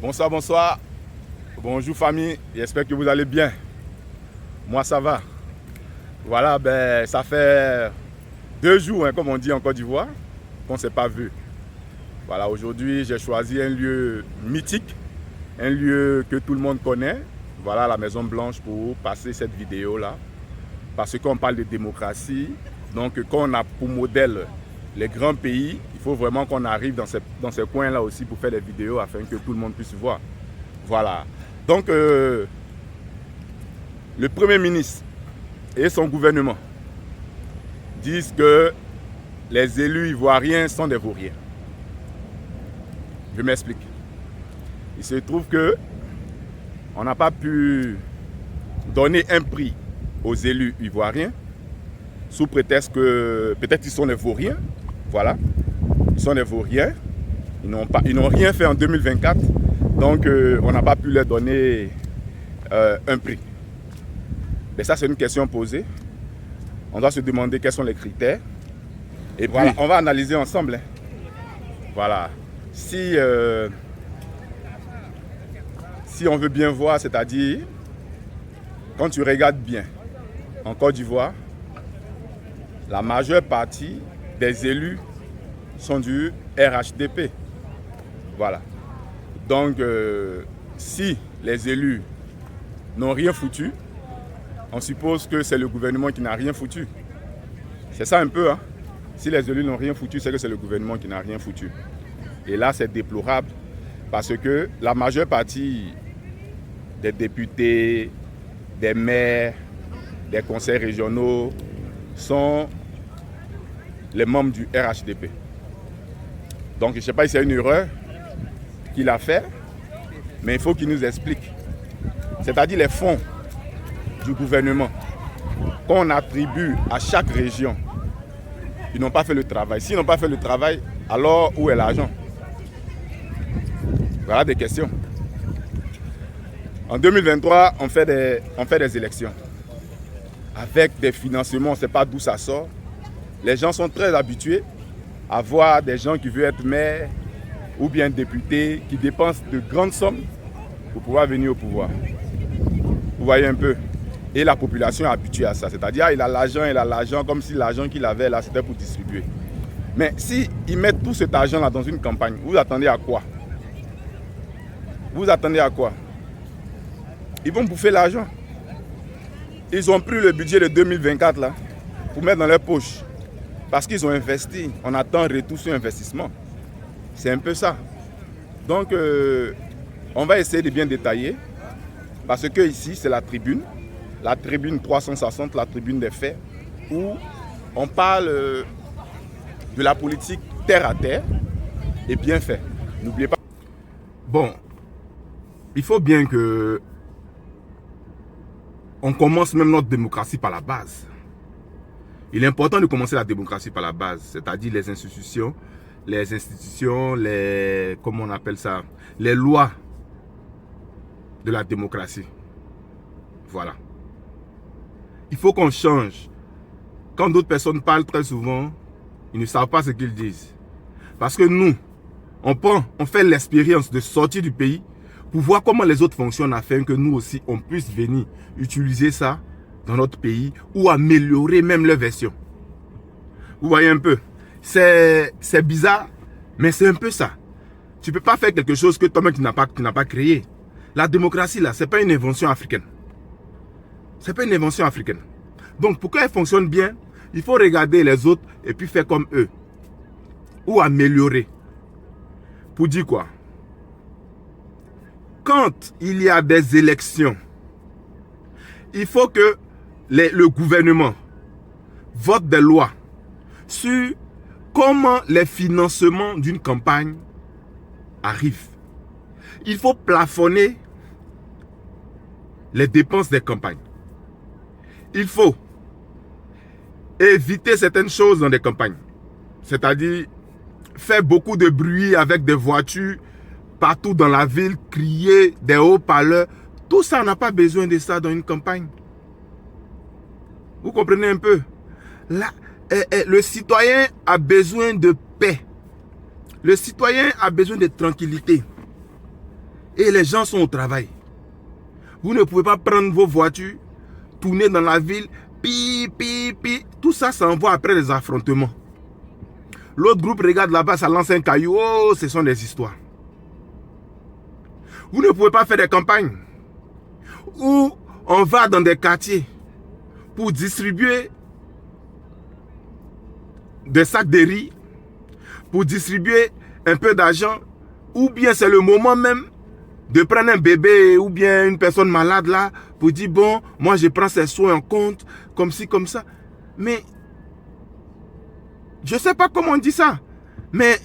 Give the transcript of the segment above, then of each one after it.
Bonsoir, bonsoir. Bonjour famille, j'espère que vous allez bien. Moi ça va. Voilà, ça fait 2 jours, comme on dit en Côte d'Ivoire, qu'on ne s'est pas vu. Voilà, aujourd'hui j'ai choisi un lieu mythique, un lieu que tout le monde connaît. Voilà, la Maison Blanche pour passer cette vidéo là. Parce qu'on parle de démocratie, donc quand on a pour modèle les grands pays, il faut vraiment qu'on arrive dans ces coins-là aussi pour faire des vidéos afin que tout le monde puisse voir. Voilà. Donc, le Premier ministre et son gouvernement disent que les élus ivoiriens sont des vauriens. Je m'explique. Il se trouve que on n'a pas pu donner un prix aux élus ivoiriens sous prétexte que peut-être ils sont des vauriens. Voilà, ils sont des vauriens. Ils n'ont rien fait en 2024. Donc, on n'a pas pu leur donner un prix. Mais ça, c'est une question posée. On doit se demander quels sont les critères. Et voilà, on va analyser ensemble. Hein. Voilà. Si on veut bien voir, c'est-à-dire, quand tu regardes bien, en Côte d'Ivoire, la majeure partie des élus sont du RHDP. Voilà. Donc, si les élus n'ont rien foutu, on suppose que c'est le gouvernement qui n'a rien foutu. C'est ça un peu. Hein? Si les élus n'ont rien foutu, c'est que c'est le gouvernement qui n'a rien foutu. Et là, c'est déplorable parce que la majeure partie des députés, des maires, des conseils régionaux sont les membres du RHDP. Donc, je ne sais pas si c'est une erreur qu'il a fait, mais il faut qu'il nous explique. C'est-à-dire les fonds du gouvernement qu'on attribue à chaque région, ils n'ont pas fait le travail. S'ils n'ont pas fait le travail, alors où est l'argent? Voilà des questions. En 2023, on fait des élections. Avec des financements, on ne sait pas d'où ça sort. Les gens sont très habitués à voir des gens qui veulent être maires ou bien députés qui dépensent de grandes sommes pour pouvoir venir au pouvoir. Vous voyez un peu. Et la population est habituée à ça. C'est-à-dire il a l'argent comme si l'argent qu'il avait là, c'était pour distribuer. Mais si ils mettent tout cet argent-là dans une campagne, vous attendez à quoi? Vous attendez à quoi? Ils vont bouffer l'argent. Ils ont pris le budget de 2024 là, pour mettre dans leur poche. Parce qu'ils ont investi. On attend un retour sur investissement. C'est un peu ça. Donc, on va essayer de bien détailler. Parce que ici, c'est la tribune 360, la tribune des faits, où on parle de la politique terre à terre et bien fait. N'oubliez pas. Bon, il faut bien que on commence même notre démocratie par la base. Il est important de commencer la démocratie par la base, c'est-à-dire les institutions, comment on appelle ça, les lois de la démocratie. Voilà. Il faut qu'on change. Quand d'autres personnes parlent très souvent, ils ne savent pas ce qu'ils disent. Parce que nous, on fait l'expérience de sortir du pays pour voir comment les autres fonctionnent afin que nous aussi, on puisse venir utiliser ça dans notre pays ou améliorer même leur version. Vous voyez un peu, c'est bizarre, mais c'est un peu ça. Tu ne peux pas faire quelque chose que toi-même tu n'as pas créé. La démocratie là, ce n'est pas une invention africaine. Ce n'est pas une invention africaine. Donc pour qu'elle fonctionne bien, il faut regarder les autres et puis faire comme eux. Ou améliorer. Pour dire quoi? Quand il y a des élections, il faut que le gouvernement vote des lois sur comment les financements d'une campagne arrivent. Il faut plafonner les dépenses des campagnes. Il faut éviter certaines choses dans des campagnes. C'est-à-dire faire beaucoup de bruit avec des voitures partout dans la ville, crier des haut-parleurs. Tout ça, on n'a pas besoin de ça dans une campagne. Vous comprenez un peu? Là, le citoyen a besoin de paix. Le citoyen a besoin de tranquillité. Et les gens sont au travail. Vous ne pouvez pas prendre vos voitures, tourner dans la ville, pi. Tout ça, ça envoie après les affrontements. L'autre groupe regarde là-bas, ça lance un caillou. Oh, ce sont des histoires. Vous ne pouvez pas faire des campagnes où on va dans des quartiers pour distribuer des sacs de riz, pour distribuer un peu d'argent, ou bien c'est le moment même de prendre un bébé ou bien une personne malade là, pour dire bon, moi je prends ces soins en compte, comme ci, comme ça. Mais, je ne sais pas comment on dit ça, mais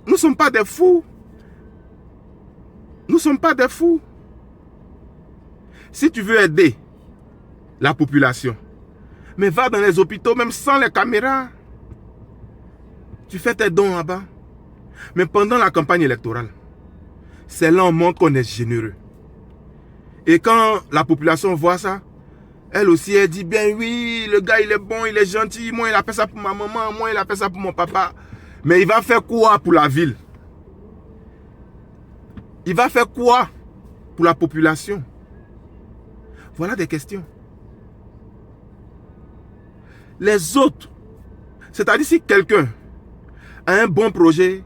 nous ne sommes pas des fous. Nous ne sommes pas des fous. Si tu veux aider la population, mais va dans les hôpitaux, même sans les caméras. Tu fais tes dons là-bas. Mais pendant la campagne électorale, c'est là où on montre qu'on est généreux. Et quand la population voit ça, elle aussi, elle dit bien oui, le gars il est bon, il est gentil, moi il a fait ça pour ma maman, moi il a fait ça pour mon papa. Mais il va faire quoi pour la ville? Il va faire quoi pour la population? Voilà des questions. Les autres, c'est-à-dire si quelqu'un a un bon projet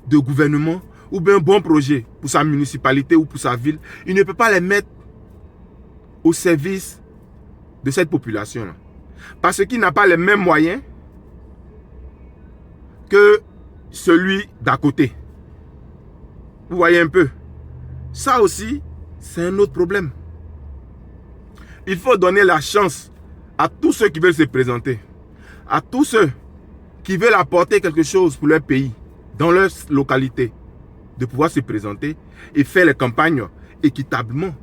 de gouvernement ou bien un bon projet pour sa municipalité ou pour sa ville, il ne peut pas les mettre au service de cette population-là. Parce qu'il n'a pas les mêmes moyens que celui d'à côté. Vous voyez un peu. Ça aussi, c'est un autre problème. Il faut donner la chance à tous ceux qui veulent se présenter, à tous ceux qui veulent apporter quelque chose pour leur pays, dans leur localité, de pouvoir se présenter et faire les campagnes équitablement.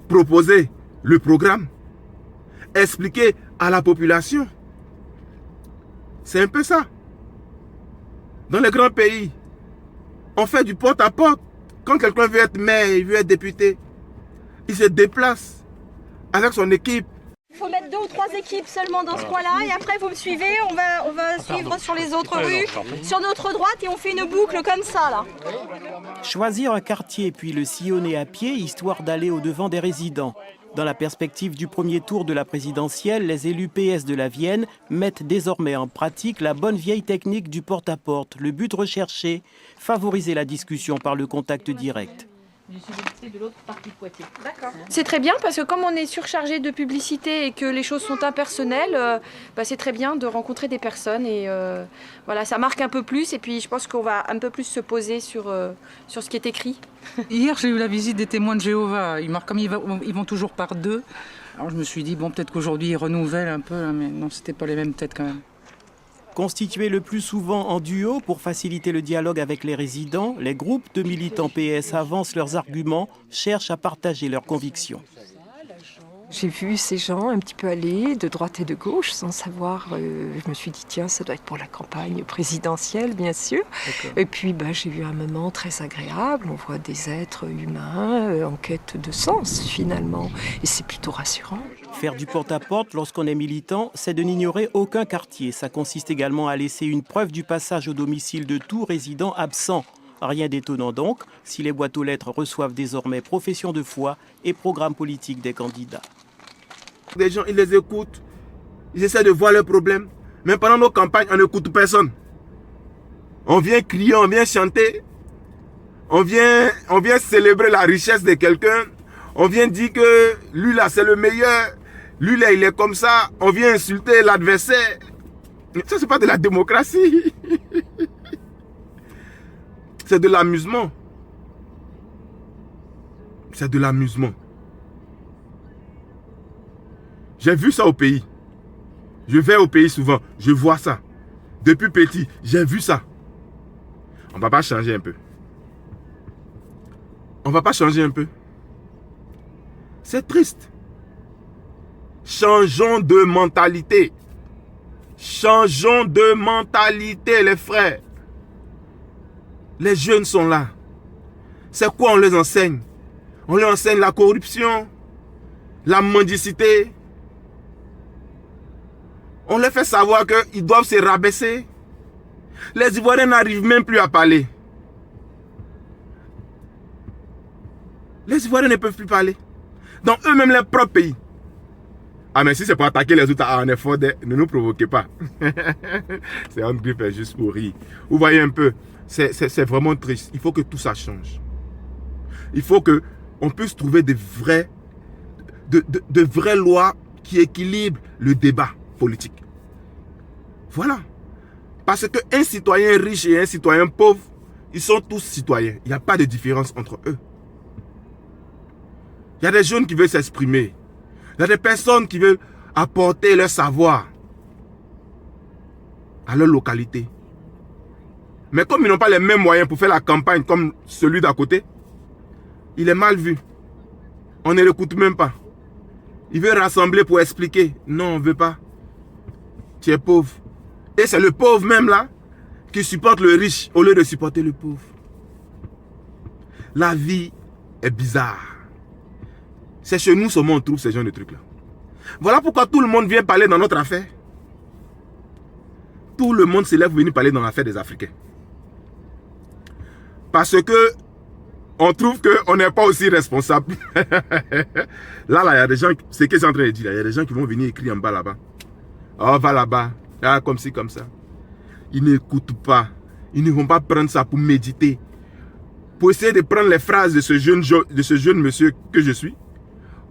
Proposer le programme, expliquer à la population. C'est un peu ça. Dans les grands pays, on fait du porte-à-porte. Quand quelqu'un veut être maire, il veut être député, il se déplace avec son équipe. Il faut mettre 2 ou 3 équipes seulement dans ce coin-là et après vous me suivez, on va suivre sur les autres rues, sur notre droite et on fait une boucle comme ça là. Choisir un quartier puis le sillonner à pied histoire d'aller au-devant des résidents. Dans la perspective du premier tour de la présidentielle, les élus PS de la Vienne mettent désormais en pratique la bonne vieille technique du porte-à-porte. Le but recherché, favoriser la discussion par le contact direct. C'est très bien parce que comme on est surchargé de publicité et que les choses sont impersonnelles, c'est très bien de rencontrer des personnes et voilà, ça marque un peu plus et puis je pense qu'on va un peu plus se poser sur ce qui est écrit. Hier j'ai eu la visite des témoins de Jéhovah, comme ils vont toujours par 2, alors je me suis dit bon peut-être qu'aujourd'hui ils renouvellent un peu, mais non c'était pas les mêmes têtes quand même. Constitués le plus souvent en duo pour faciliter le dialogue avec les résidents, les groupes de militants PS avancent leurs arguments, cherchent à partager leurs convictions. J'ai vu ces gens un petit peu aller de droite et de gauche sans savoir. Je me suis dit, tiens, ça doit être pour la campagne présidentielle, bien sûr. Et puis, j'ai eu un moment très agréable. On voit des êtres humains en quête de sens, finalement. Et c'est plutôt rassurant. Faire du porte-à-porte lorsqu'on est militant, c'est de n'ignorer aucun quartier. Ça consiste également à laisser une preuve du passage au domicile de tout résident absent. Rien d'étonnant donc, si les boîtes aux lettres reçoivent désormais profession de foi et programme politique des candidats. Des gens, ils les écoutent, ils essaient de voir leurs problèmes, mais pendant nos campagnes, on n'écoute personne. On vient crier, on vient chanter, on vient célébrer la richesse de quelqu'un, on vient dire que lui là c'est le meilleur, lui là il est comme ça, on vient insulter l'adversaire. Ça c'est pas de la démocratie. C'est de l'amusement. C'est de l'amusement. J'ai vu ça au pays. Je vais au pays souvent. Je vois ça. Depuis petit, j'ai vu ça. On ne va pas changer un peu. On ne va pas changer un peu. C'est triste. Changeons de mentalité. Changeons de mentalité, les frères. Les jeunes sont là. C'est quoi on les enseigne? On leur enseigne la corruption, la mendicité. On leur fait savoir qu'ils doivent se rabaisser. Les Ivoiriens n'arrivent même plus à parler. Les Ivoiriens ne peuvent plus parler. Dans eux-mêmes, leur propre pays. Ah, mais si c'est pour attaquer les autres, en effort, ne nous provoquez pas. C'est un griffe juste pour rire. Vous voyez un peu, c'est vraiment triste. Il faut que tout ça change. Il faut qu'on puisse trouver de vraies lois qui équilibrent le débat politique. Voilà. Parce qu'un citoyen riche et un citoyen pauvre, ils sont tous citoyens. Il n'y a pas de différence entre eux. Il y a des jeunes qui veulent s'exprimer. Il y a des personnes qui veulent apporter leur savoir à leur localité. Mais comme ils n'ont pas les mêmes moyens pour faire la campagne comme celui d'à côté, il est mal vu. On ne l'écoute même pas. Il veut rassembler pour expliquer. Non, on ne veut pas. Tu es pauvre. Et c'est le pauvre même là qui supporte le riche au lieu de supporter le pauvre. La vie est bizarre. C'est chez nous seulement on trouve ce genre de trucs là. Voilà pourquoi tout le monde vient parler dans notre affaire. Tout le monde se lève pour venir parler dans l'affaire des Africains. Parce que on trouve qu'on n'est pas aussi responsable. Là, il y a des gens, c'est ce que c'est en train de dire. Il y a des gens qui vont venir écrire en bas là-bas. Oh, va là-bas. Ah, comme ci, comme ça. Ils n'écoutent pas. Ils ne vont pas prendre ça pour méditer. Pour essayer de prendre les phrases de ce jeune monsieur que je suis.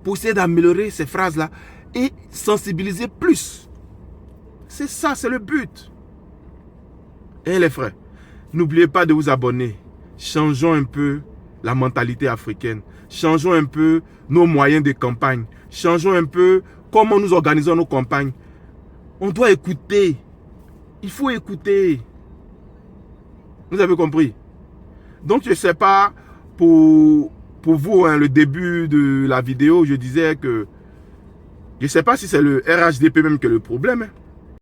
Pour essayer d'améliorer ces phrases-là. Et sensibiliser plus. C'est ça, c'est le but. Et les frères, n'oubliez pas de vous abonner. Changeons un peu la mentalité africaine. Changeons un peu nos moyens de campagne. Changeons un peu comment nous organisons nos campagnes. On doit écouter. Il faut écouter. Vous avez compris? Donc, je ne sais pas, pour vous, hein, le début de la vidéo, je disais que je ne sais pas si c'est le RHDP même qui est le problème. Hein.